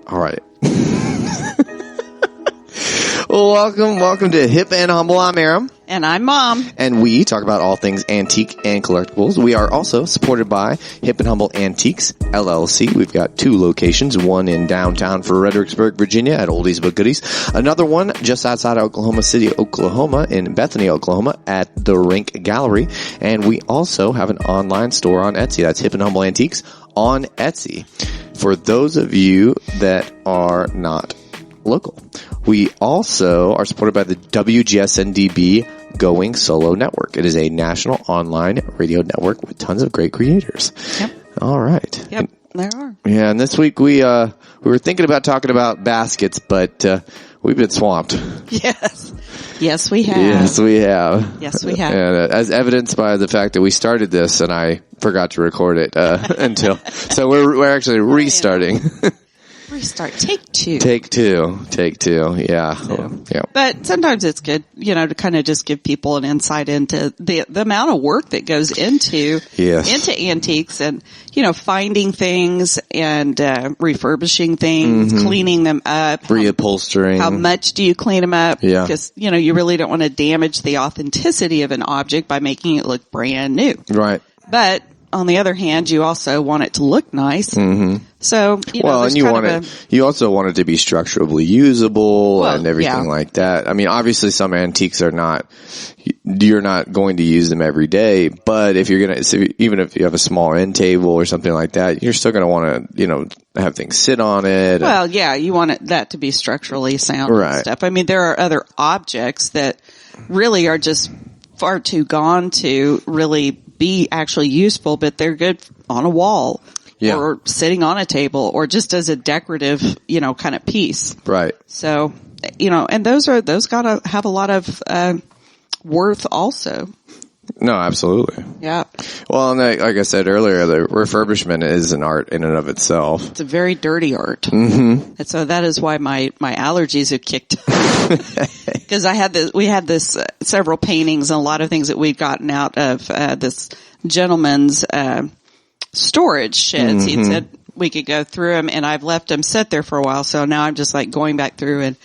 All right. Well, welcome to Hip and Humble. I'm Aram. And I'm Mom. And we talk about all things antique and collectibles. We are also supported by Hip and Humble Antiques, LLC. We've got 2 locations, one in downtown Fredericksburg, Virginia at Oldies But Goodies. Another one just outside Oklahoma City, Oklahoma in Bethany, Oklahoma at the Rink Gallery. And we also have an online store on Etsy. That's Hip and Humble Antiques on Etsy. For those of you that are not local, we also are supported by the WGSNDB Going Solo Network. It is a national online radio network with tons of great creators. Yep. All right. Yep, there are. Yeah, and this week we were thinking about talking about baskets, but we've been swamped. Yes. Yes, we have. Yes, we have. Yes, we have. And as evidenced by the fact that we started this and I forgot to record it so we're actually restarting. Restart. Take two. Take two. Yeah. Yeah. But sometimes it's good, to kind of just give people an insight into the amount of work that goes into antiques and, finding things and, refurbishing things, cleaning them up. Reupholstering. How much do you clean them up? Yeah. Because, you really don't want to damage the authenticity of an object by making it look brand new. Right. But on the other hand, you also want it to look nice. Mm-hmm. So, and you also want it to be structurally usable and everything like that. I mean, obviously some antiques you're not going to use them every day, but if you're even if you have a small end table or something like that, you're still going to want to, have things sit on it. Well, yeah, you want that to be structurally sound and stuff. I mean, there are other objects that really are just far too gone to really be actually useful, but they're good on a wall or sitting on a table or just as a decorative, kind of piece. Right. So, and those gotta have a lot of, worth also. No, absolutely. Yeah. Well, and like I said earlier, the refurbishment is an art in and of itself. It's a very dirty art. Mm-hmm. And so that is why my allergies have kicked. Because we had this several paintings and a lot of things that we'd gotten out of, this gentleman's, storage sheds. He said we could go through them and I've left them sit there for a while. So now I'm just like going back through and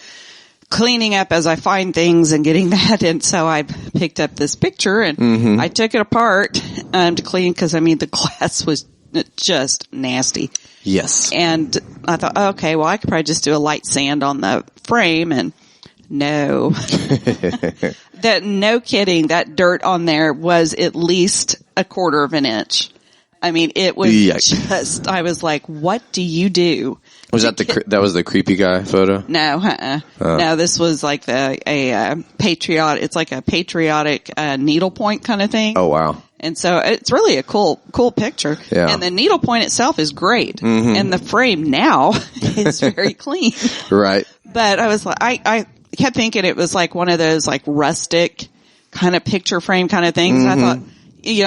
cleaning up as I find things and getting that. And so I picked up this picture and I took it apart, to clean because the glass was just nasty. Yes. And I thought, okay, well, I could probably just do a light sand on the frame and no. No kidding. That dirt on there was at least 1/4 of an inch. I mean, it was just, I was like, what do you do? Was that that was the creepy guy photo? No, no, this was like patriotic, it's like a patriotic, needlepoint kind of thing. Oh, wow. And so it's really a cool picture. Yeah. And the needlepoint itself is great. And the frame now is very clean. Right. But I was like, I kept thinking it was like one of those like rustic kind of picture frame kind of things. I thought,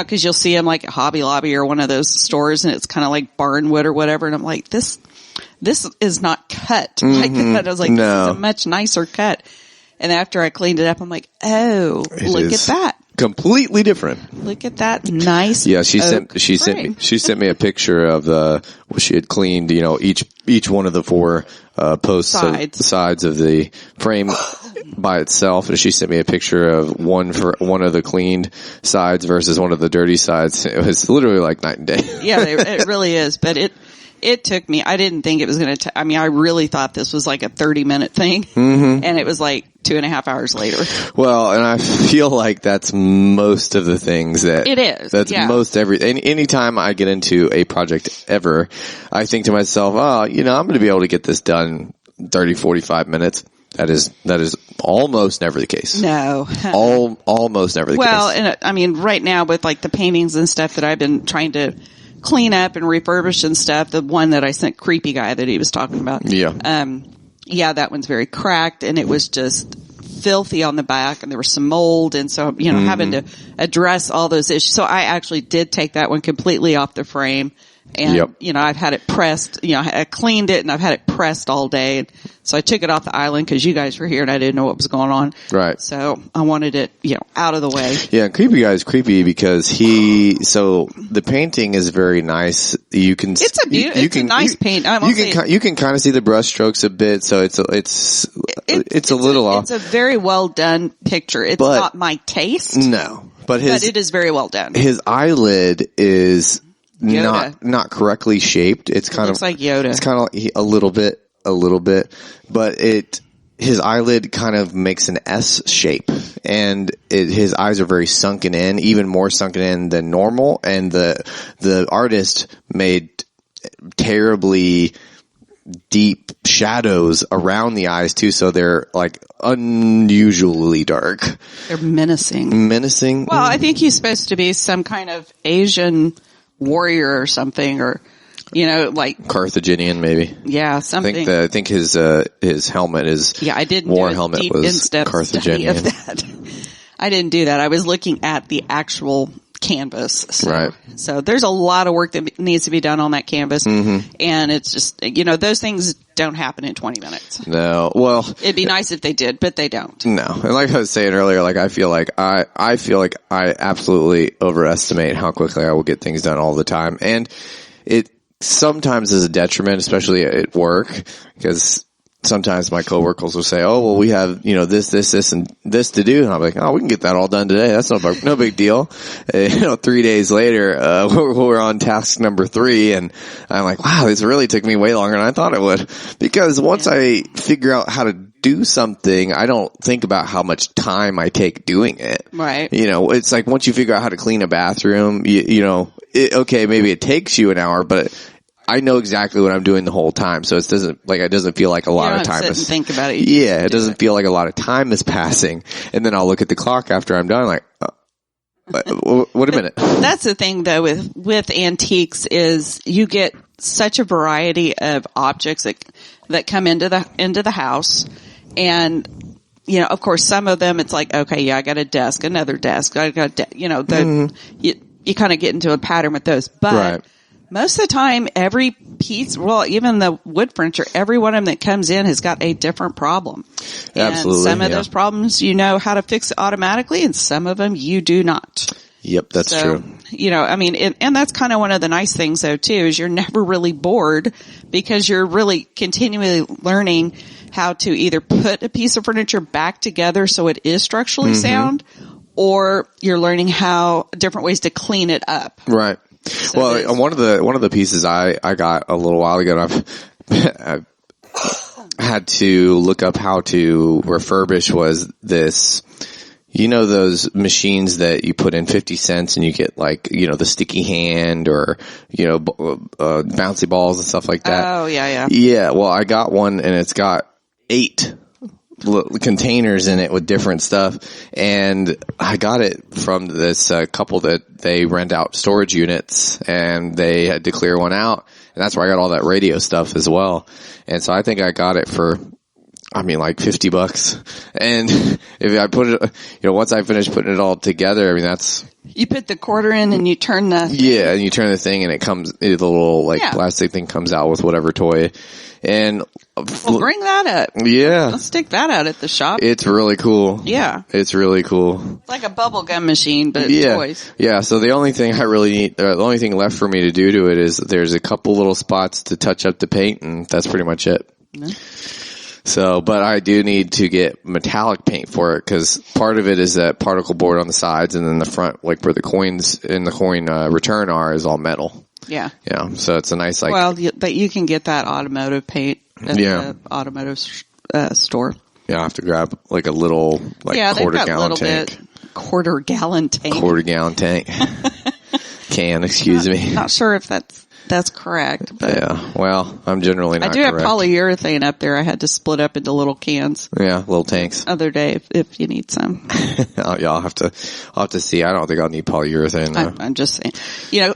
cause you'll see them like at Hobby Lobby or one of those stores and it's kind of like barnwood or whatever. And I'm like, this is not cut like that. I was like, no. This is a much nicer cut. And after I cleaned it up, I'm like, oh, look at that. Completely different. Look at that nice. Yeah, she sent me a picture of what she had cleaned, each one of the 4 posts sides of the frame by itself. And she sent me a picture of one of the cleaned sides versus one of the dirty sides. It was literally like night and day. Yeah, it really is. But it took me, I didn't think it was going to, I really thought this was like a 30-minute thing. And it was like 2.5 hours later. Well, and I feel like that's most of the things that it is. That's most everything. Anytime I get into a project ever, I think to myself, I'm going to be able to get this done 30, 45 minutes. That is almost never the case. No. Almost never the case. Well, and right now with like the paintings and stuff that I've been trying to clean up and refurbish and stuff, the one that I sent creepy guy that he was talking about. Yeah. That one's very cracked and it was just filthy on the back and there was some mold. And so, having to address all those issues. So I actually did take that one completely off the frame And, Yep. I've had it pressed, I cleaned it and I've had it pressed all day. And so I took it off the island because you guys were here and I didn't know what was going on. Right. So I wanted it, out of the way. Yeah, Creepy Guy is creepy because so the painting is very nice. You can, It's a nice paint. You can kind of see the brush strokes a bit, so it's a little off. It's a very well done picture. It's not my taste. No, but it is very well done. His eyelid is Yoda. not correctly shaped. It's kind looks like Yoda. It's kind of a little bit, but his eyelid kind of makes an S shape, and his eyes are very sunken in, even more sunken in than normal. And the artist made terribly deep shadows around the eyes too, so they're like unusually dark. They're menacing. Well, I think he's supposed to be some kind of Asian warrior or something, or like Carthaginian, maybe. Yeah, something. I think his helmet is. Yeah, I didn't war do a helmet deep was in-depth Carthaginian. study of that. I didn't do that. I was looking at the actual canvas. Right. So there's a lot of work that needs to be done on that canvas, and it's just those things don't happen in 20 minutes. No, well, it'd be nice if they did, but they don't. No, and like I was saying earlier, like I feel like I absolutely overestimate how quickly I will get things done all the time, and it sometimes is a detriment, especially at work, because sometimes my coworkers will say, "Oh, well, we have this, and this to do," and I'm like, "Oh, we can get that all done today. That's no big deal." 3 days later, we're on task number 3, and I'm like, "Wow, this really took me way longer than I thought it would." Because once I figure out how to do something, I don't think about how much time I take doing it. Right. It's like once you figure out how to clean a bathroom, okay, maybe it takes you an hour, but I know exactly what I'm doing the whole time, so it doesn't feel like a lot of time. Sit and think about it. Yeah, it doesn't feel like a lot of time is passing, and then I'll look at the clock after I'm done, like, wait a minute. That's the thing, though, with antiques is you get such a variety of objects that come into the house, and of course, some of them it's like, okay, yeah, I got a desk, another desk, I got you kind of get into a pattern with those, but. Right. Most of the time, every piece, well, even the wood furniture, every one of them that comes in has got a different problem. Absolutely. And some of those problems you know how to fix automatically, and some of them you do not. Yep, that's true. And that's kind of one of the nice things, though, too, is you're never really bored because you're really continually learning how to either put a piece of furniture back together so it is structurally sound, or you're learning different ways to clean it up. Right. So one of the pieces I got a little while ago, I've had to look up how to refurbish was this, those machines that you put in 50 cents and you get like, the sticky hand or, bouncy balls and stuff like that. Oh, yeah. Yeah. Well, I got one and it's got 8 containers in it with different stuff, and I got it from this couple that they rent out storage units, and they had to clear one out, and that's where I got all that radio stuff as well. And so I think I got it for like $50. And if I put it, once I finish putting it all together, that's. You put the quarter in and you turn the. Yeah, and you turn the thing and the little plastic thing comes out with whatever toy. And. Well, bring that up. Yeah. Let's stick that out at the shop. It's really cool. Yeah. It's really cool. It's like a bubble gum machine, but it's toys. Yeah, so the only thing I really need, the only thing left for me to do to it is there's a couple little spots to touch up the paint, and that's pretty much it. Mm-hmm. So, but I do need to get metallic paint for it, because part of it is that particle board on the sides, and then the front, like where the coins in the coin return are, is all metal. Yeah. Yeah, so it's a nice but you can get that automotive paint at the automotive store. Yeah, I have to grab like a little quarter-gallon tank. Quarter-gallon tank. Quarter-gallon tank. Can, excuse me. Not sure if that's correct. But yeah, well, I'm generally not correct. I do have polyurethane up there. I had to split up into little cans. Yeah, little tanks. Other day if you need some. I'll have to see. I don't think I'll need polyurethane though. I'm just saying.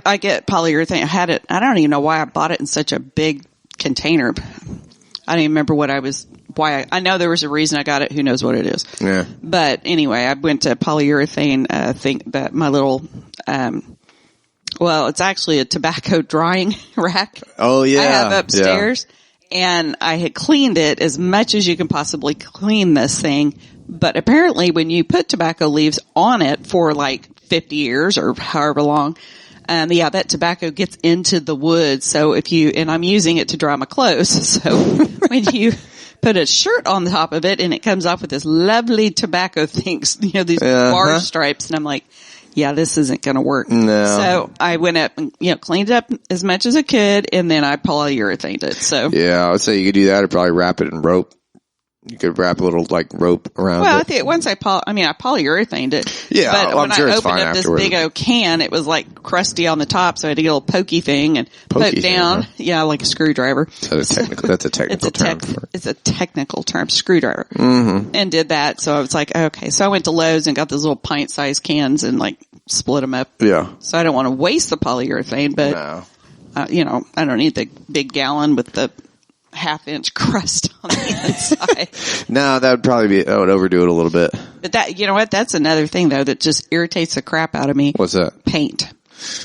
I get polyurethane. I had it. I don't even know why I bought it in such a big container. I don't even remember why I know there was a reason I got it. Who knows what it is. Yeah. But anyway, I went to polyurethane thing that my little Well, it's actually a tobacco drying rack. Oh yeah. I have upstairs, and I had cleaned it as much as you can possibly clean this thing. But apparently when you put tobacco leaves on it for like 50 years or however long, that tobacco gets into the wood. So and I'm using it to dry my clothes. So when you put a shirt on the top of it and it comes off with this lovely tobacco things, these bar stripes, and I'm like, yeah, this isn't going to work. No. So I went up and, cleaned it up as much as I could, and then I polyurethaned it. So. Yeah, I would say you could do that or probably wrap it in rope. You could wrap a little rope around it. Well, I think once I polyurethaned it. Yeah, but when sure I it's opened fine up afterward. this big old can, it was like crusty on the top, so I had to get a little pokey thing and poke down. Huh? Yeah, like a screwdriver. That's a technical term. It's a technical term, screwdriver. Mm-hmm. And did that, so I was like, okay. So I went to Lowe's and got those little pint-sized cans and like split them up. Yeah. So I don't want to waste the polyurethane, but I don't need the big gallon with the half-inch crust on the inside. No, that would overdo it a little bit. But that, you know what? That's another thing though that just irritates the crap out of me. What's that? Paint.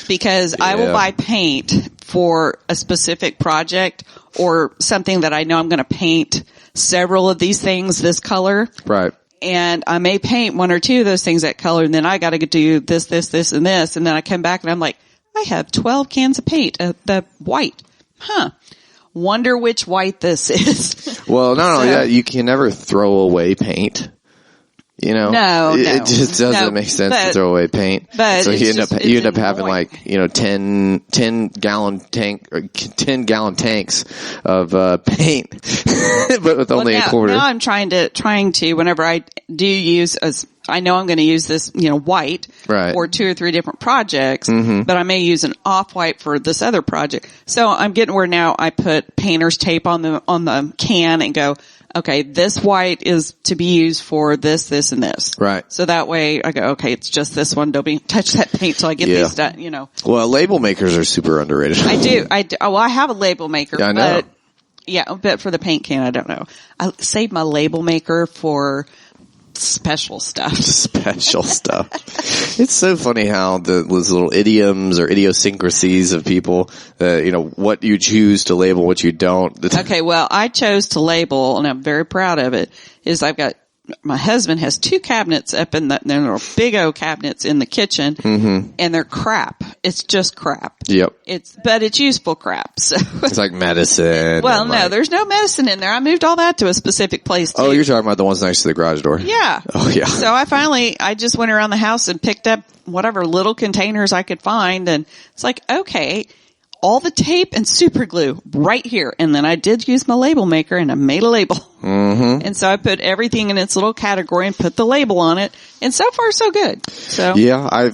Because I will buy paint for a specific project or something that I know I'm going to paint several of these things this color. Right. And I may paint one or two of those things that color, and then I got to do this, and this, and then I come back and I'm like, I have 12 cans of paint, the white. Wonder which white this is. Well, you can never throw away paint. No, it just doesn't make sense to throw away paint. But so you end up having annoying. like 10 gallon tanks of paint, but with only a quarter. Now I'm trying to whenever I do use I know I'm going to use this, white right. for 2 or 3 different projects, but I may use an off-white for this other project. So I'm getting where now I put painter's tape on the can and go, okay, this white is to be used for this, and this. Right. So that way I go, okay, it's just this one. Don't touch that paint till I get these done, Well, label makers are super underrated. I do. Well, I have a label maker. Yeah, I know. But for the paint can, I don't know. I saved my label maker for special stuff. Special stuff. It's so funny how those little idioms or idiosyncrasies of people, what you choose to label, what you don't. Okay, well, I chose to label, and I'm very proud of it, is my husband has 2 cabinets up in they're big old cabinets in the kitchen, and they're crap. It's just crap. Yep. But it's useful crap. So it's like medicine. Well, no, there's no medicine in there. I moved all that to a specific place too. Oh, you're talking about the ones next to the garage door. Yeah. Oh, yeah. So I just went around the house and picked up whatever little containers I could find, and it's like, okay, all the tape and super glue right here. And then I did use my label maker and I made a label. Mm-hmm. And so I put everything in its little category and put the label on it. And so far so good. So yeah,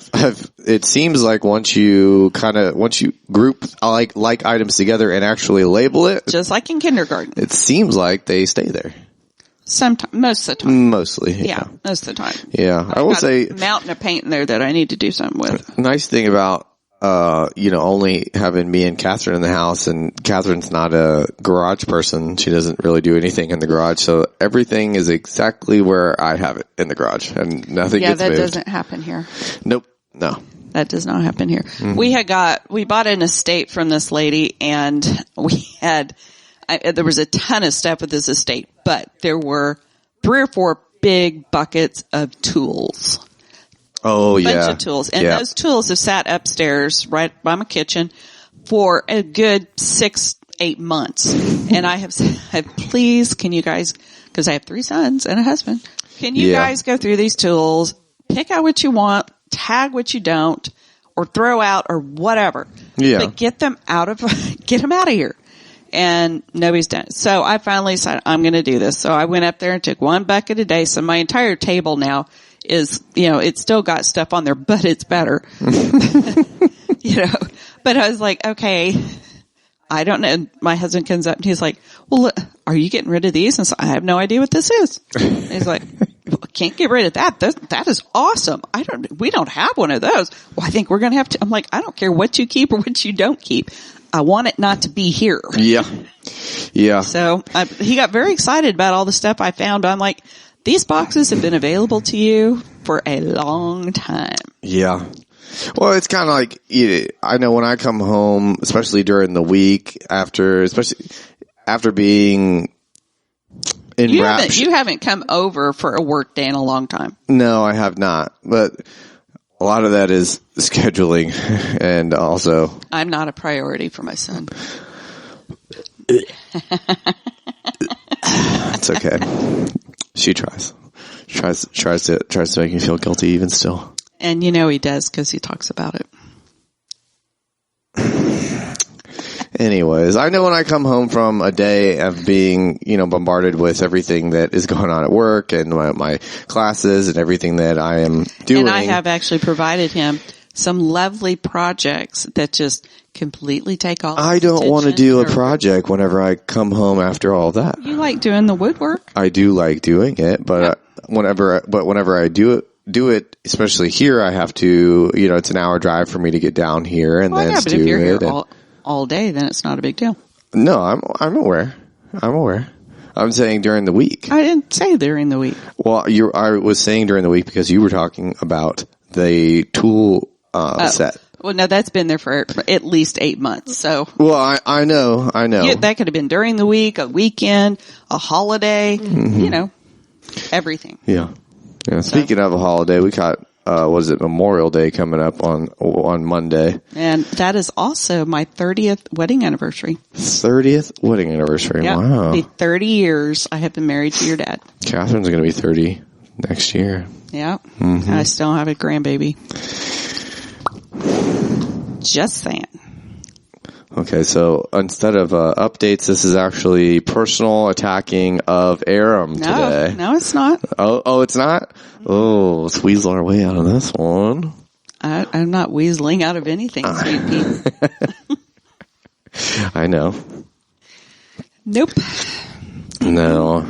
it seems like once you group like items together and actually label it, just like in kindergarten, it seems like they stay there. Sometimes, most of the time. Mostly. Yeah, most of the time. Yeah. I will say a mountain of paint in there that I need to do something with. Nice thing about only having me and Catherine in the house, and Catherine's not a garage person. She doesn't really do anything in the garage. So everything is exactly where I have it in the garage, and nothing gets moved. Yeah, that doesn't happen here. Nope. No. That does not happen here. Mm-hmm. We bought an estate from this lady, and there was a ton of stuff with this estate, but there were 3 or 4 big buckets of tools. Oh, yeah. Bunch of tools. And those tools have sat upstairs right by my kitchen for a good 6-8 months. And I have said, please, can you guys, because I have 3 sons and a husband, can you guys go through these tools, pick out what you want, tag what you don't, or throw out or whatever. Yeah. But get them out of here. And nobody's done it. So I finally decided I'm going to do this. So I went up there and took 1 bucket a day. So my entire table now is, it's still got stuff on there, but it's better. But I was like, okay, I don't know. My husband comes up and he's like, well, look, are you getting rid of these? And so I have no idea what this is. And he's like, well, I can't get rid of that. That is awesome. We don't have one of those. Well, I think we're going to have to. I'm like, I don't care what you keep or what you don't keep. I want it not to be here. Yeah. Yeah. So he got very excited about all the stuff I found. I'm like, these boxes have been available to you for a long time. Yeah. Well, it's kind of like, I know when I come home, especially during the week especially after being in you haven't come over for a work day in a long time. No, I have not. But a lot of that is scheduling and also. I'm not a priority for my son. It's okay. She tries to make me feel guilty even still. And you know he does because he talks about it. Anyways, I know when I come home from a day of being, bombarded with everything that is going on at work and my classes and everything that I am doing. And I have actually provided him some lovely projects that just completely take all. I don't want to do a project whenever I come home after all that. You like doing the woodwork? I do like doing it, but whenever I do it, especially here, I have to, it's an hour drive for me to get down here and then but if you're here all day, then it's not a big deal. No, I'm aware. I'm saying during the week. I didn't say during the week. Well, I was saying during the week because you were talking about the tool set. Well, no, that's been there for at least 8 months. So. Well, I know. That could have been during the week, a weekend, a holiday, everything. Yeah. Speaking of a holiday, we got Memorial Day coming up on Monday. And that is also my 30th wedding anniversary. 30th wedding anniversary. Yep. Wow. It'll be 30 years I have been married to your dad. Catherine's going to be 30 next year. Yeah. Mm-hmm. I still have a grandbaby. Just saying. Okay, so instead of updates, this is actually personal attacking of Aram today. No, it's not. Oh, it's not? Oh, let's weasel our way out of this one. I'm not weaseling out of anything, Sweet Pea. I know. Nope. No,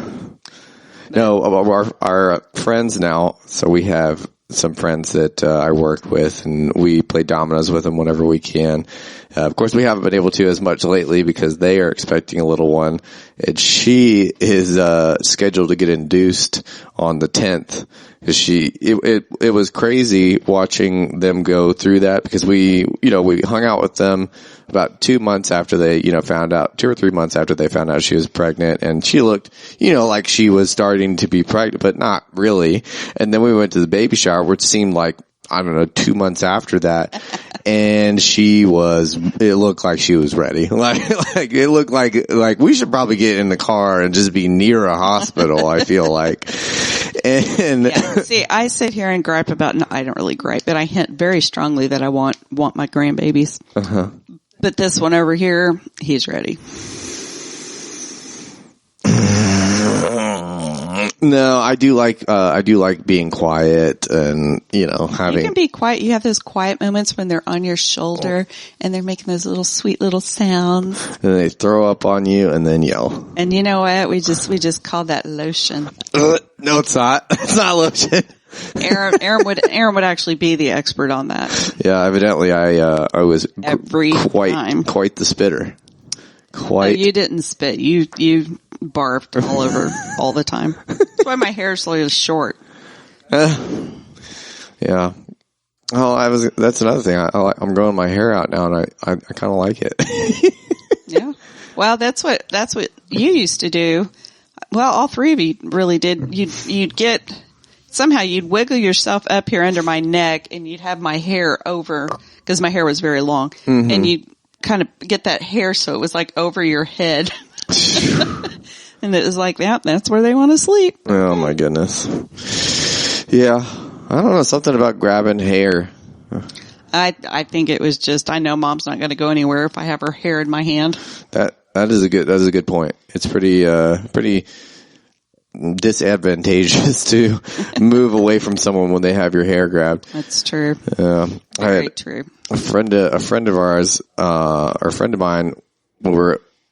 our friends now, so we have some friends that I work with, and we play dominoes with them whenever we can. Of course, we haven't been able to as much lately because they are expecting a little one, and she is scheduled to get induced on the 10th. It was crazy watching them go through that because we hung out with them about 2 months after they, found out, 2 or 3 months after they found out she was pregnant, and she looked, like she was starting to be pregnant, but not really. And then we went to the baby shower, which seemed like, 2 months after that. And it looked like she was ready. Like it looked like we should probably get in the car and just be near a hospital, I feel like. And see, I sit here and gripe about, no, I don't really gripe, but I hint very strongly that I want my grandbabies. Uh-huh. But this one over here, he's ready. No, I do like being quiet and, having. You can be quiet. You have those quiet moments when they're on your shoulder and they're making those little sweet little sounds. And they throw up on you and then yell. And you know what? We just call that lotion. No, it's not. It's not lotion. Aaron would actually be the expert on that. Yeah, evidently I was time. Quite the spitter. No, you didn't spit. You barfed all over all the time. That's why my hair is so short. Yeah. Oh, that's another thing. I'm growing my hair out now and I kind of like it. Yeah. Well, that's what you used to do. Well, all three of you really did. You'd wiggle yourself up here under my neck and you'd have my hair over, because my hair was very long, mm-hmm. and you'd kind of get that hair so it was like over your head. And it was like, yeah, that's where they want to sleep. Oh my goodness. Yeah. I don't know, something about grabbing hair. I think it was just, I know Mom's not going to go anywhere if I have her hair in my hand. That is a good point. It's pretty disadvantageous to move away from someone when they have your hair grabbed. That's true. Very true. A friend of ours, or a friend of mine,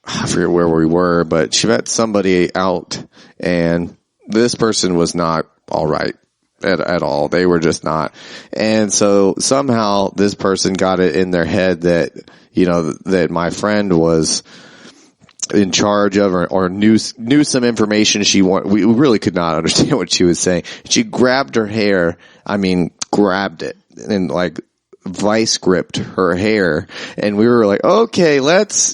I forget where we were, but she met somebody out, and this person was not all right at all. They were just not. And so somehow this person got it in their head that, that my friend was in charge of or knew some information we really could not understand what she was saying. She grabbed her hair, grabbed it, and vice gripped her hair, and we were like, okay,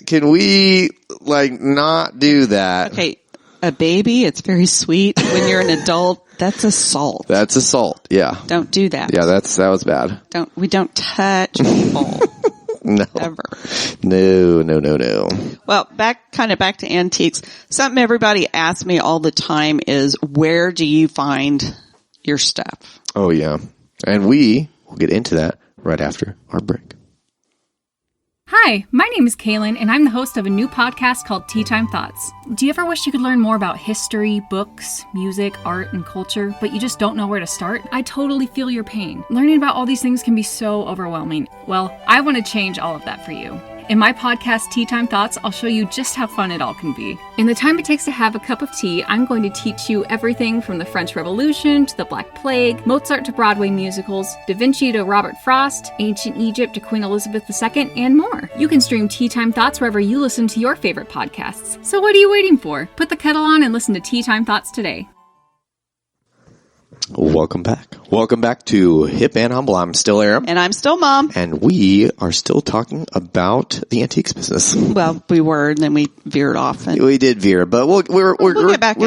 can we like not do that? Okay, a baby, it's very sweet. When you're an adult, that's assault. That's assault. Yeah. Don't do that. Yeah, that was bad. We don't touch people. No. Ever. No. Well, back to antiques. Something everybody asks me all the time is, where do you find your stuff? Oh yeah. And we will get into that right after our break. Hi, my name is Kaylin, and I'm the host of a new podcast called Tea Time Thoughts. Do you ever wish you could learn more about history, books, music, art, and culture, but you just don't know where to start? I totally feel your pain. Learning about all these things can be so overwhelming. Well, I want to change all of that for you. In my podcast, Tea Time Thoughts, I'll show you just how fun it all can be. In the time it takes to have a cup of tea, I'm going to teach you everything from the French Revolution to the Black Plague, Mozart to Broadway musicals, Da Vinci to Robert Frost, ancient Egypt to Queen Elizabeth II, and more. You can stream Tea Time Thoughts wherever you listen to your favorite podcasts. So what are you waiting for? Put the kettle on and listen to Tea Time Thoughts today. Welcome back to Hip and Humble. I'm still Aram. And I'm still Mom. And we are still talking about the antiques business. Well, we were, and then we veered off. And we did veer, but we're getting back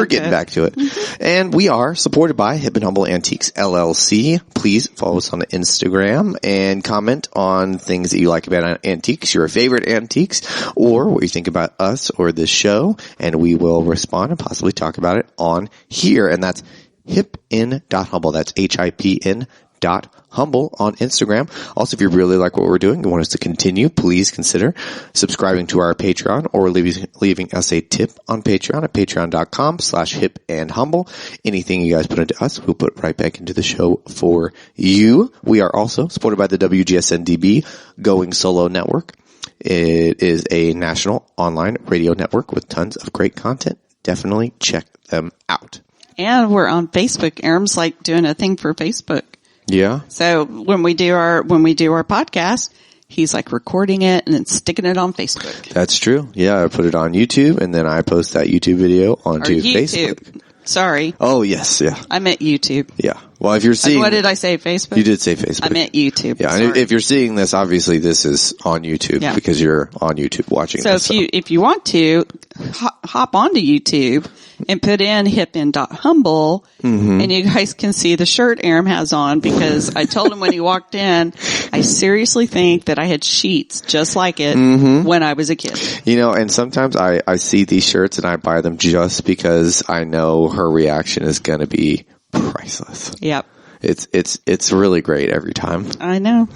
to it. Mm-hmm. And we are supported by Hip and Humble Antiques LLC. Please follow us on Instagram and comment on things that you like about antiques, your favorite antiques, or what you think about us or this show, and we will respond and possibly talk about it on here. And that's hipin.humble. That's HIPN.humble on Instagram. Also, if you really like what we're doing and want us to continue, please consider subscribing to our Patreon or leaving us a tip on Patreon at patreon.com/hipandhumble. Anything you guys put into us, we'll put right back into the show for you. We are also supported by the WGSN-DB Going Solo Network. It is a national online radio network with tons of great content. Definitely check them out. And we're on Facebook. Aram's like doing a thing for Facebook. Yeah. So when we do our podcast, he's like recording it and then sticking it on Facebook. That's true. Yeah, I put it on YouTube and then I post that YouTube video onto Facebook. Sorry. Oh, yes, yeah. I meant YouTube. Yeah. Well, if you're seeing... What did I say, Facebook? You did say Facebook. I meant YouTube. Yeah, and if you're seeing this, obviously this is on YouTube because you're on YouTube watching this. So if you want to, hop onto YouTube and put in hipin.humble and you guys can see the shirt Aram has on, because I told him when he walked in, I seriously think that I had sheets just like it when I was a kid. You know, and sometimes I see these shirts and I buy them just because I know her reaction is going to be priceless. Yep. It's really great every time. I know.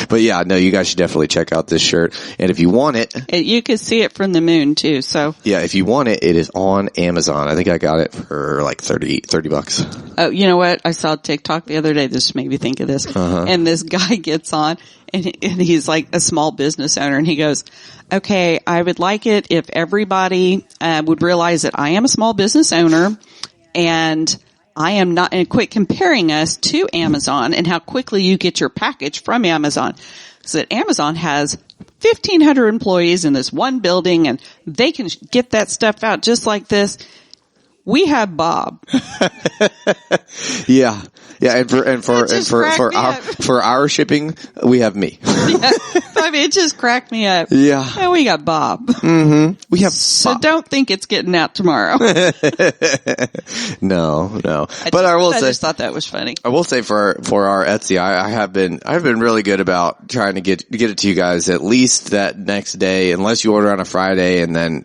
But yeah, no, you guys should definitely check out this shirt. And if you want it, you can see it from the moon too. So yeah, if you want it, it is on Amazon. I think I got it for like $30. Oh, you know what? I saw TikTok the other day. This made me think of this. And this guy gets on and he's like a small business owner and he goes, okay, I would like it if everybody would realize that I am a small business owner and I am not, and quit comparing us to Amazon and how quickly you get your package from Amazon. So that Amazon has 1,500 employees in this one building and they can get that stuff out just like this. We have Bob. Yeah. Yeah. And for our shipping, we have me. Yeah. I mean, it just cracked me up. Yeah. And we got Bob. Mm-hmm. We have So Bob. don't think it's getting out tomorrow. No. I just thought that was funny. I will say for our Etsy, I've been really good about trying to get it to you guys at least that next day, unless you order on a Friday, and then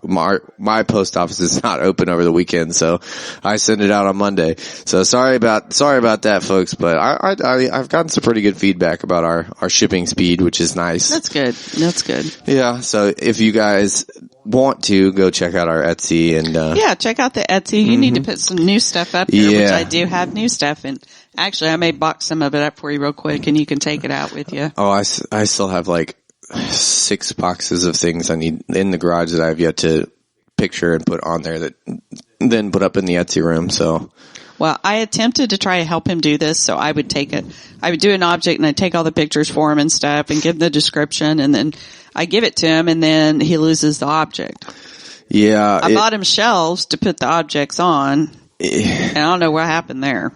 my post office is not open over the weekend, so I send it out on Monday. So sorry about that, folks, but I've gotten some pretty good feedback about our shipping speed, which is nice. That's good. Yeah. So if you guys want to go check out our Etsy and check out the Etsy. You need to put some new stuff up there, which I do have new stuff. And actually, I may box some of it up for you real quick, and you can take it out with you. Oh, I still have like 6 boxes of things I need in the garage that I have yet to picture and put on there that then put up in the Etsy room. So. Well, I attempted to try to help him do this, so I would do an object and I'd take all the pictures for him and stuff and give the description, and then I give it to him and then he loses the object. Yeah. I bought him shelves to put the objects on and I don't know what happened there.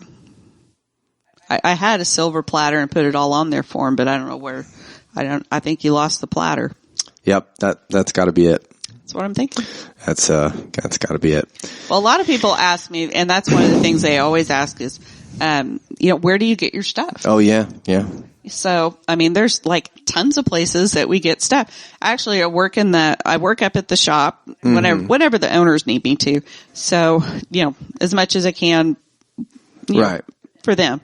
I had a silver platter and put it all on there for him, but I don't know where. I think you lost the platter. Yep. That's gotta be it. That's what I'm thinking. That's gotta be it. Well, a lot of people ask me, and that's one of the things they always ask is, where do you get your stuff? Oh yeah. Yeah. So, I mean, there's like tons of places that we get stuff. Actually, I work up at the shop whenever the owners need me to. So, as much as I can, right, for them.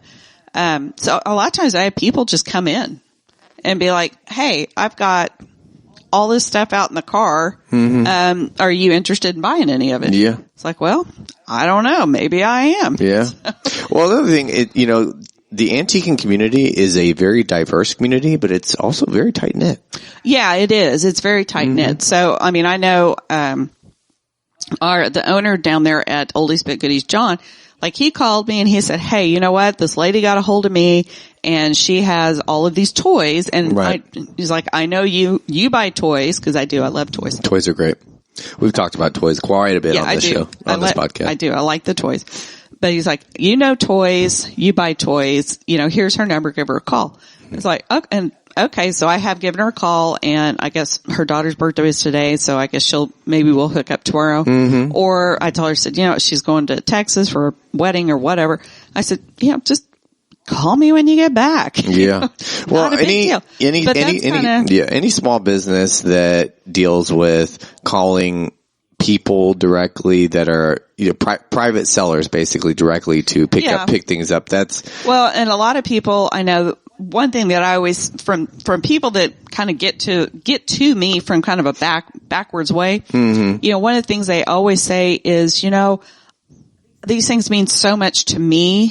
So a lot of times I have people just come in and be like, "Hey, I've got all this stuff out in the car. Are you interested in buying any of it?" Yeah. It's like, well, I don't know. Maybe I am. Yeah. Well, the other thing, the antiquing community is a very diverse community, but it's also very tight knit. Yeah, it is. It's very tight knit. So, I mean, I know, the owner down there at Oldies But Goodies, John, like he called me and he said, "Hey, you know what? This lady got a hold of me and she has all of these toys." And right. He's like, "I know you buy toys," cause I do. I love toys. Toys are great. We've talked about toys quite a bit on this show, on this podcast. I do. I like the toys. But he's like, toys, you buy toys, here's her number, give her a call. It's like, okay, so I have given her a call and I guess her daughter's birthday is today, so I guess maybe we'll hook up tomorrow. Or I told her, she's going to Texas for a wedding or whatever. I said, just call me when you get back. Yeah. Well, any small business that deals with calling people directly that are private sellers, basically directly to pick things up. And a lot of people I know. One thing that I always from people that kind of get to me from kind of a backwards way. One of the things they always say is, these things mean so much to me.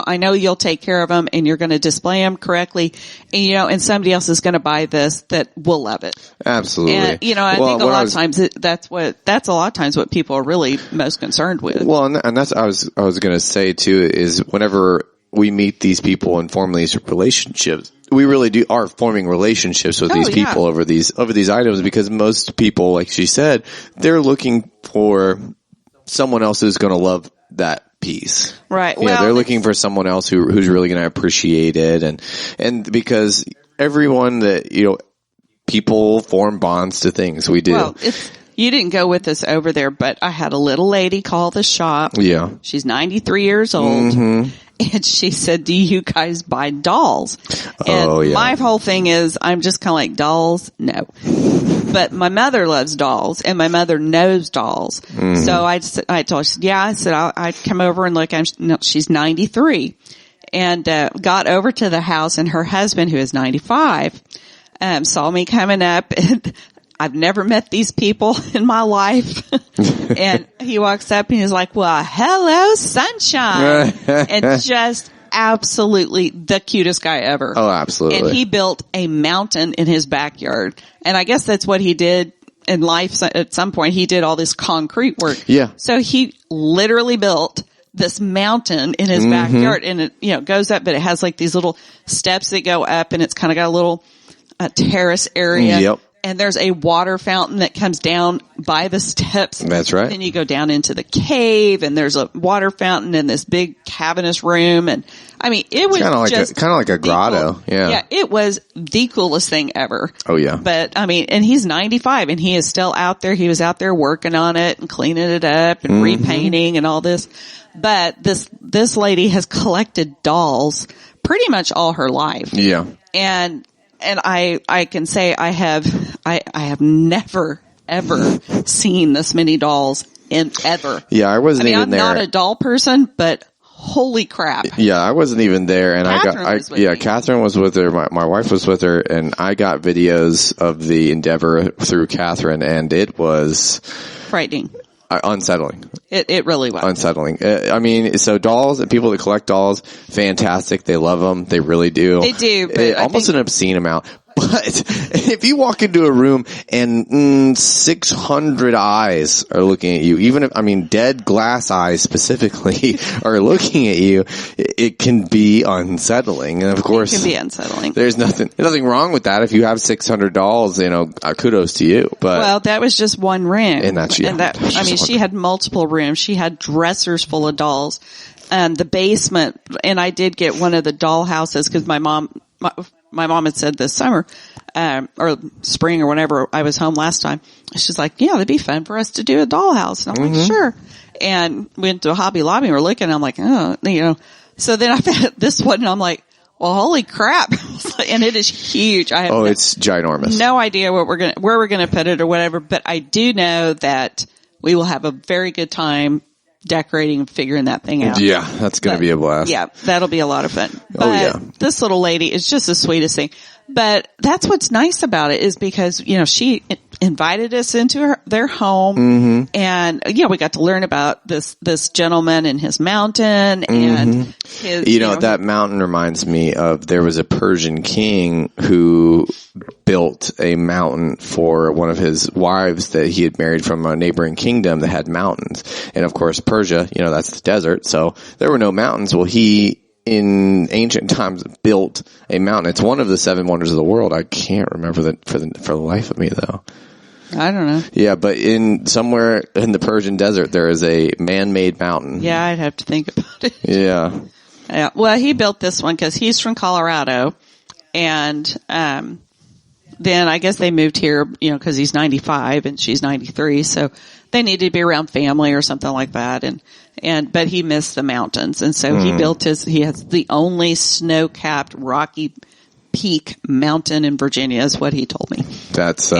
I know you'll take care of them and you're going to display them correctly. And, and somebody else is going to buy this that will love it. Absolutely. And, I think a lot of times that's a lot of times what people are really most concerned with. Well, and that's, I was going to say too, is whenever we meet these people and form these relationships, we really are forming relationships with these people over these items, because most people, like she said, they're looking for someone else who's going to love that piece. Right. They're looking for someone else who's really going to appreciate it. And because everyone that, people form bonds to things. We do. Well, you didn't go with us over there, but I had a little lady call the shop. Yeah. She's 93 years old. And she said, "Do you guys buy dolls?" And my whole thing is, I'm just kind of like, dolls? No. But my mother loves dolls and my mother knows dolls. So I told her, I said, I'd come over and look. She's 93 and, got over to the house, and her husband, who is 95, saw me coming up, and I've never met these people in my life. And he walks up and he's like, "Well, hello, sunshine." And just absolutely the cutest guy ever. Oh, absolutely. And he built a mountain in his backyard. And I guess that's what he did in life. At some point, he did all this concrete work. Yeah. So he literally built this mountain in his backyard, and it, goes up, but it has like these little steps that go up, and it's kind of got a little terrace area. Yep. And there's a water fountain that comes down by the steps. That's right. Then you go down into the cave, and there's a water fountain in this big cavernous room. And I mean, it was kind of like a grotto. Yeah. Yeah. It was the coolest thing ever. Oh yeah. But I mean, and he's 95 and he is still out there. He was out there working on it and cleaning it up and repainting and all this. But this lady has collected dolls pretty much all her life. Yeah. And I can say I have never ever seen this many dolls ever. Yeah, I wasn't even there. I'm not a doll person, but holy crap. Yeah, I wasn't even there, and Catherine was with her. My wife was with her, and I got videos of the endeavor through Catherine, and it was frightening. Unsettling. It really was. Unsettling. I mean, so dolls and people that collect dolls, fantastic. They love them. They really do. They do. But almost an obscene amount. But if you walk into a room and 600 eyes are looking at you, even if, dead glass eyes specifically are looking at you, it can be unsettling. And of course, it can be unsettling. There's nothing wrong with that. If you have 600 dolls, kudos to you. But well, that was just one room. And she had multiple rooms. She had dressers full of dolls. the basement, and I did get one of the doll houses because my mom had said this summer, or spring or whenever I was home last time, she's like, yeah, it'd be fun for us to do a dollhouse. And I'm like, sure. And we went to a Hobby Lobby and we're looking, and I'm like, oh, so then I found this one and I'm like, well, holy crap. And it is huge. I have it's ginormous. No idea where we're going to put it or whatever, but I do know that we will have a very good time decorating and figuring that thing out. Yeah, that's going to be a blast. Yeah, that'll be a lot of fun. But this little lady is just the sweetest thing. But that's what's nice about it is because, she invited us into their home and, we got to learn about this gentleman and his mountain and his, that mountain reminds me of, there was a Persian king who built a mountain for one of his wives that he had married from a neighboring kingdom that had mountains. And of course, Persia, that's the desert. So there were no mountains. Well, he, in ancient times, built a mountain. It's one of the 7 wonders of the world. I can't remember for the life of me, though. I don't know. Yeah, but somewhere in the Persian desert, there is a man-made mountain. Yeah, I'd have to think about it. Yeah. Yeah. Well, he built this one because he's from Colorado, and then I guess they moved here, because he's 95 and she's 93, so they needed to be around family or something like that, but he missed the mountains, and so he has the only snow-capped rocky peak mountain in Virginia is what he told me. That's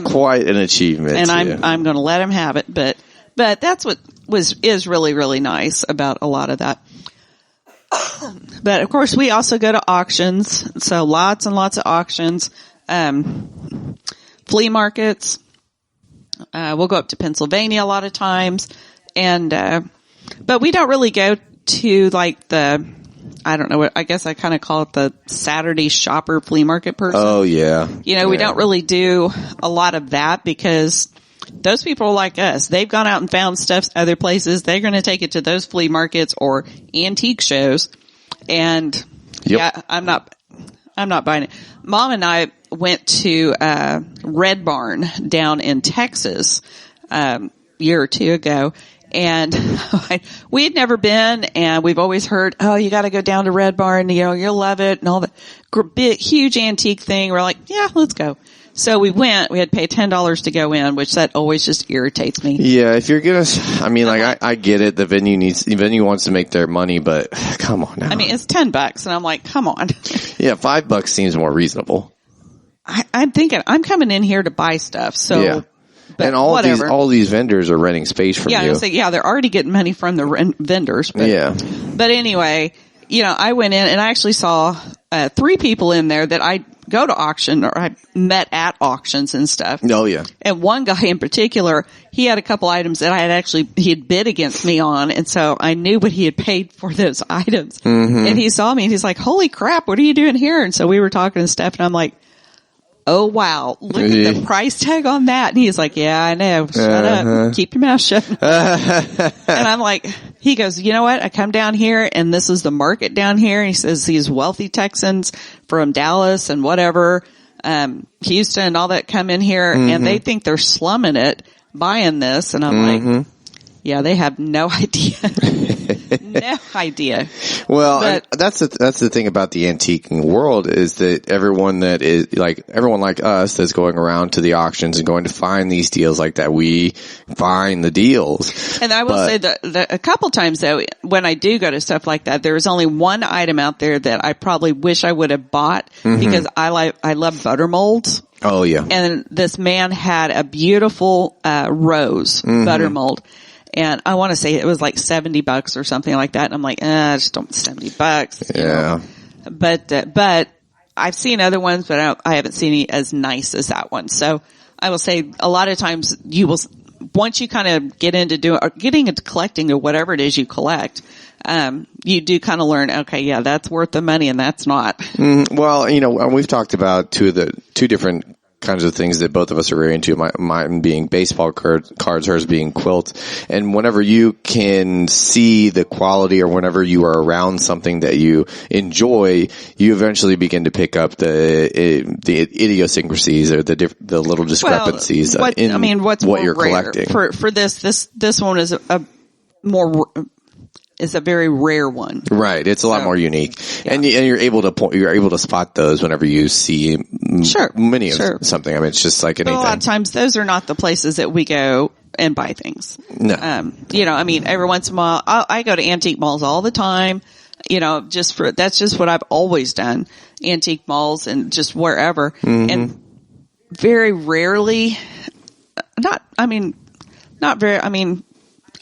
quite an achievement. And I'm going to let him have it, but that's what is really, really nice about a lot of that. But of course we also go to auctions, so lots and lots of auctions, flea markets. We'll go up to Pennsylvania a lot of times, and but we don't really go to like I don't know, I guess I kind of call it the Saturday shopper flea market person. Oh yeah. We don't really do a lot of that because those people are like us. They've gone out and found stuff other places. They're going to take it to those flea markets or antique shows. And yeah, I'm not buying it. Mom and I went to Red Barn down in Texas year or two ago, and we had never been, and we've always heard, oh, you got to go down to Red Barn, you'll love it, and all that big, huge antique thing. We're like, yeah, let's go. So we went. We had to pay $10 to go in, which that always just irritates me. Yeah, if you're gonna, I get it. The venue wants to make their money, but come on now. It's $10, and I'm like, come on. Yeah, $5 seems more reasonable. I'm thinking I'm coming in here to buy stuff, so. Yeah. But and all these vendors are renting space from you. They're already getting money from the vendors. But, yeah. But anyway, I went in and I actually saw 3 people in there that I go to auction or I met at auctions and stuff. Oh yeah. And one guy in particular, he had a couple items that he had bid against me on, and so I knew what he had paid for those items. Mm-hmm. And he saw me and he's like, "Holy crap, what are you doing here?" And so we were talking and stuff, and I'm like, oh wow, look at the price tag on that. And he's like, yeah, I know. Shut up. Keep your mouth shut. And I'm like, he goes, you know what? I come down here and this is the market down here. And he says these wealthy Texans from Dallas and whatever, Houston and all that come in here and they think they're slumming it buying this. And I'm like, yeah, they have no idea. No idea. Well, that's the thing about the antiquing world is that everyone like us that's going around to the auctions and going to find these deals like that, we find the deals. And I will say that a couple times though, when I do go to stuff like that, there is only one item out there that I probably wish I would have bought because I love butter molds. Oh yeah. And this man had a beautiful rose butter mold. And I want to say it was like $70 or something like that. And I'm like, I just don't $70. Yeah. But I've seen other ones, but I haven't seen any as nice as that one. So I will say a lot of times once you kind of get into getting into collecting or whatever it is you collect, you do kind of learn, okay, yeah, that's worth the money and that's not. Well, we've talked about two different kinds of things that both of us are very into. Mine being baseball cards, hers being quilts. And whenever you can see the quality or whenever you are around something that you enjoy, you eventually begin to pick up the idiosyncrasies or the little discrepancies in what's what you're rare? collecting. For this one is a more is a very rare one. Right. It's a lot more unique. Yeah. And you're able to spot those whenever you see many of something. I mean, it's just like anything. But a lot of times those are not the places that we go and buy things. No. You know, I mean, every once in a while, I go to antique malls all the time. You know, that's just what I've always done. Antique malls and just wherever. Mm-hmm. And very rarely,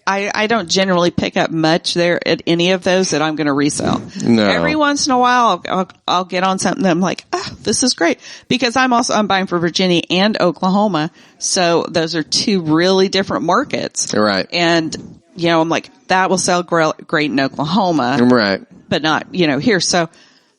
I don't generally pick up much there at any of those that I'm going to resell. No. Every once in a while, I'll get on something that I'm like, oh, this is great. Because I'm buying for Virginia and Oklahoma. So those are two really different markets. Right. And, you know, I'm like, that will sell great in Oklahoma. Right. But not, you know, here. So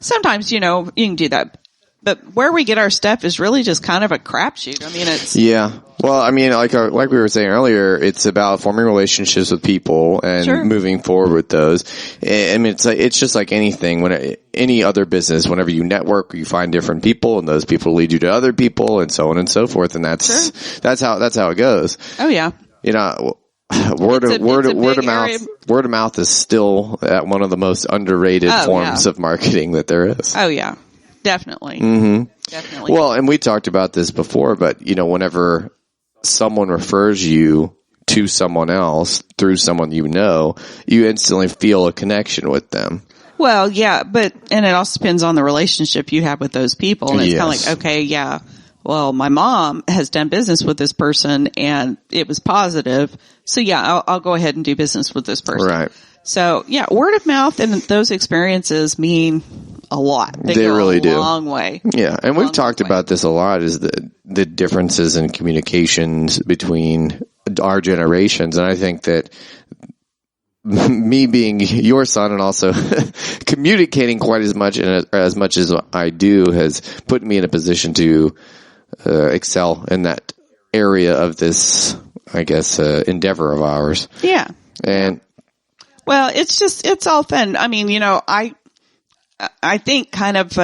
sometimes, you know, you can do that. But where we get our stuff is really just kind of a crapshoot. I mean, it's... Yeah. Well, I mean, like we were saying earlier, it's about forming relationships with people and moving forward with those. I mean, it's just like anything. Any other business, whenever you network, you find different people, and those people lead you to other people, and so on and so forth. And that's how it goes. Oh yeah. You know, word of mouth is still one of the most underrated forms of marketing that there is. Oh yeah. Definitely. Mm-hmm. Definitely. Well, and we talked about this before, but you know, whenever someone refers you to someone else through someone you know, you instantly feel a connection with them. Well, yeah, and it also depends on the relationship you have with those people. And it's kind of like, okay, yeah, well, my mom has done business with this person and it was positive. So yeah, I'll go ahead and do business with this person. Right. So yeah, word of mouth and those experiences mean a lot. They really do. A long way. Yeah. And we've talked about this a lot, is the differences in communications between our generations. And I think that me being your son and also communicating quite as much as I do has put me in a position to excel in that area of this, I guess, endeavor of ours. Yeah. And well, it's all fun. I mean, you know, I think kind of,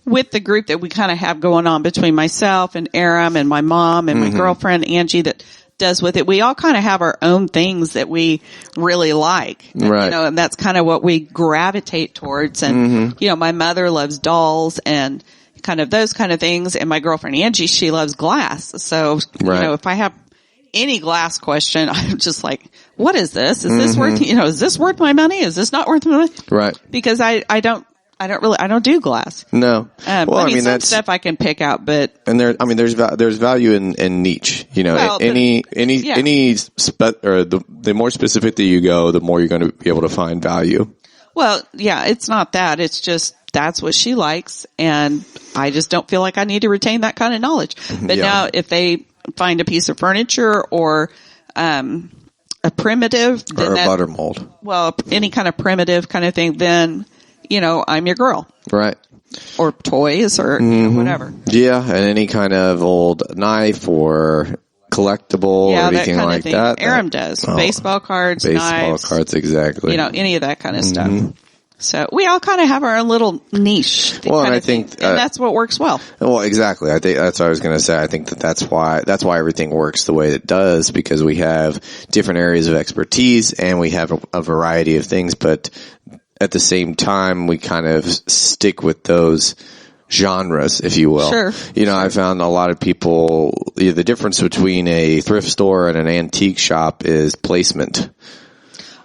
with the group that we kind of have going on between myself and Aram and my mom and my girlfriend Angie that does with it, we all kind of have our own things that we really like. Right. You know, and that's kind of what we gravitate towards. And, you know, my mother loves dolls and kind of those kind of things. And my girlfriend Angie, she loves glass. So, you know, if I have any glass question, I'm just like, what is this? Is this worth, you know, is this worth my money? Is this not worth my money? Right. Because I don't do glass. No. Well, I mean some stuff I can pick out, but. And there's value in niche, you know, well, the more specific that you go, the more you're going to be able to find value. Well, yeah, it's not that. It's just, that's what she likes. And I just don't feel like I need to retain that kind of knowledge. But now if they find a piece of furniture or, a primitive, or a butter mold. Well, any kind of primitive kind of thing, then, you know, I'm your girl. Right. Or toys or you know, whatever. Yeah. And any kind of old knife or collectible or anything that like that. Aram does. Baseball cards, knives. Baseball cards, exactly. You know, any of that kind of stuff. So we all kind of have our own little niche. Well, and I think, and that's what works well. Well, exactly. I think that's what I was going to say. I think that's why everything works the way it does, because we have different areas of expertise and we have a variety of things, but at the same time, we kind of stick with those genres, if you will. Sure. You know, I found a lot of people, the difference between a thrift store and an antique shop is placement.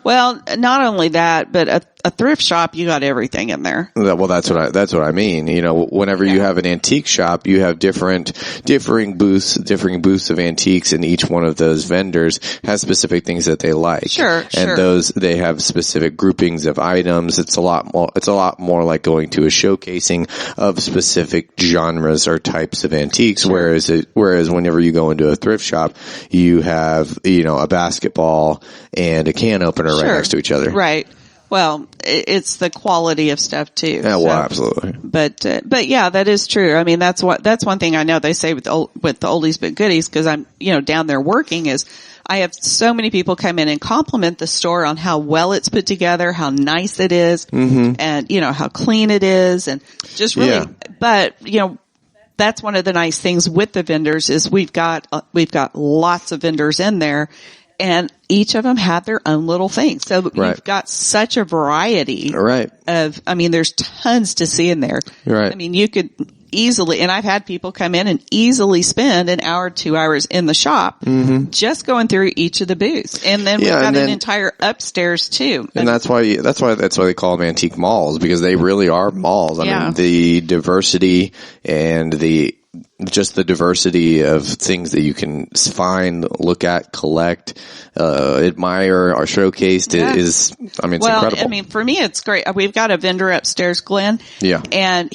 Well, not only that, but a thrift shop, you got everything in there. Well, that's what I mean. You know, whenever you have an antique shop, you have differing booths of antiques, and each one of those vendors has specific things that they like. Sure. And they have specific groupings of items. It's a lot more like going to a showcasing of specific genres or types of antiques. Sure. Whereas whenever you go into a thrift shop, you have, you know, a basketball and a can opener right next to each other. Right. Well, it's the quality of stuff too. Yeah, well, absolutely. But yeah, that is true. I mean, that's one thing I know they say with the oldies but goodies, because I'm, you know, down there working, is I have so many people come in and compliment the store on how well it's put together, how nice it is, and, you know, how clean it is, and just really, but, you know, that's one of the nice things with the vendors is we've got lots of vendors in there. and each of them had their own little thing. So Right. you've got such a variety Right. there's tons to see in there. Right. I mean, you could easily, and I've had people come in and easily spend an hour, 2 hours in the shop just going through each of the booths. And then we've Yeah, got and an then- entire upstairs too. And that's why they call them antique malls, because they really are malls. I Yeah. mean, the diversity and just the diversity of things that you can find, look at, collect, admire, or showcased is, I mean, it's incredible. I mean, for me, it's great. We've got a vendor upstairs, Glenn. Yeah. And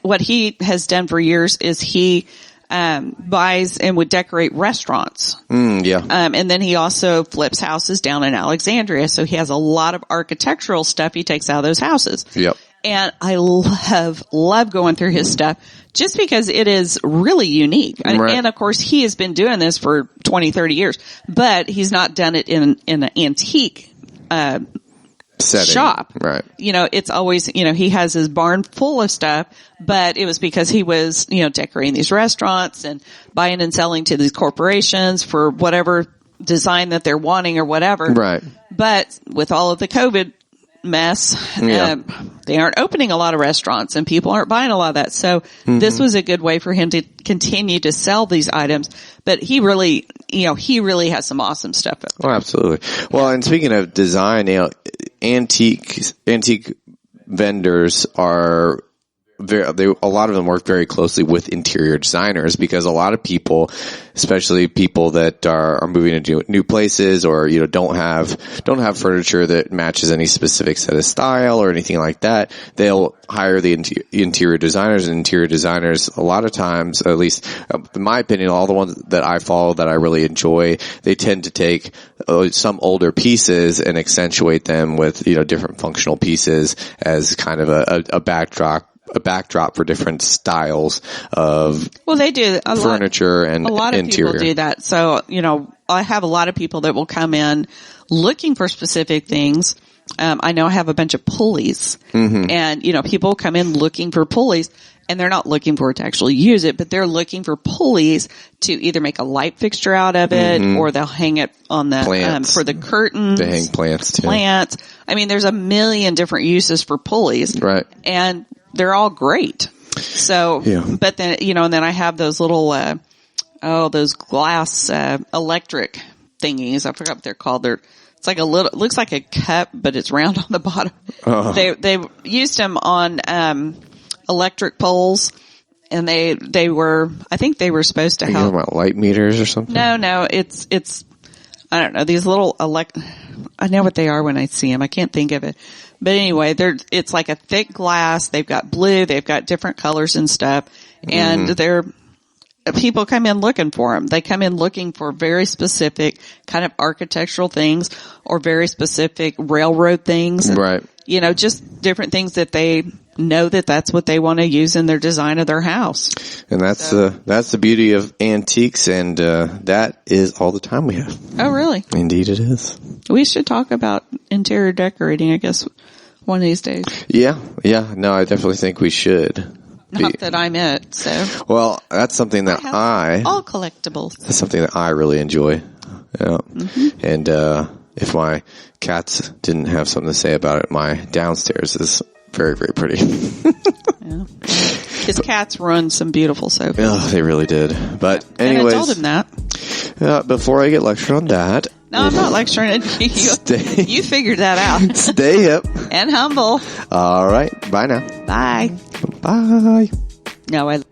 what he has done for years is he buys and would decorate restaurants. Yeah. And then he also flips houses down in Alexandria. So he has a lot of architectural stuff he takes out of those houses. Yep. And I love going through his stuff just because it is really unique. Right. And of course, he has been doing this for 20, 30 years, but he's not done it in an antique, Setting. shop. Right. You know, it's always, he has his barn full of stuff, but it was because he was, decorating these restaurants and buying and selling to these corporations for whatever design that they're wanting or whatever. Right. But with all of the COVID mess, Yeah. they aren't opening a lot of restaurants and people aren't buying a lot of that. So this was a good way for him to continue to sell these items. But he really has some awesome stuff. Oh, absolutely. Well, and speaking of design, antique vendors are a lot of them work very closely with interior designers, because a lot of people, especially people that are moving into new places or, don't have furniture that matches any specific set of style or anything like that, they'll hire the interior designers, and interior designers, a lot of times, at least in my opinion, all the ones that I follow that I really enjoy, they tend to take some older pieces and accentuate them with, different functional pieces as kind of a backdrop for different styles of they do furniture and a lot of interior. people do that. So, I have a lot of people that will come in looking for specific things. I know I have a bunch of pulleys and, people come in looking for pulleys, and they're not looking for it to actually use it, but they're looking for pulleys to either make a light fixture out of it, or they'll hang it on the, Plants. for the curtains. They hang plants too. I mean, there's a million different uses for pulleys. Right. And they're all great. So, Yeah. but then, and then I have those little, those glass, electric thingies. I forgot what they're called. It's like it looks like a cup, but it's round on the bottom. Oh. They used them on, electric poles, and they were, I think they were supposed to Are you help. talking about light meters or something? No, it's, I don't know, these little I know what they are when I see them. I can't think of it. But anyway, it's like a thick glass. They've got blue, they've got different colors and stuff. And people come in looking for them. They come in looking for very specific kind of architectural things or very specific railroad things. Right. Just different things that they know that's what they want to use in their design of their house. And that's the beauty of antiques, and that is all the time we have. Oh, really? Indeed it is. We should talk about interior decorating, I guess, one of these days. Yeah. No, I definitely think we should. Not that I'm it, so. Well, that's something that all collectibles. That's something that I really enjoy. Yeah. And if my cats didn't have something to say about it, my downstairs is very, very pretty. Yeah. His cats run some beautiful sofas. Oh, they really did. But anyways, And I told him that. Before I get lectured on that, No, I'm not lecturing. You figured that out. Stay hip. And humble. All right. Bye now. Bye. Bye. No, I...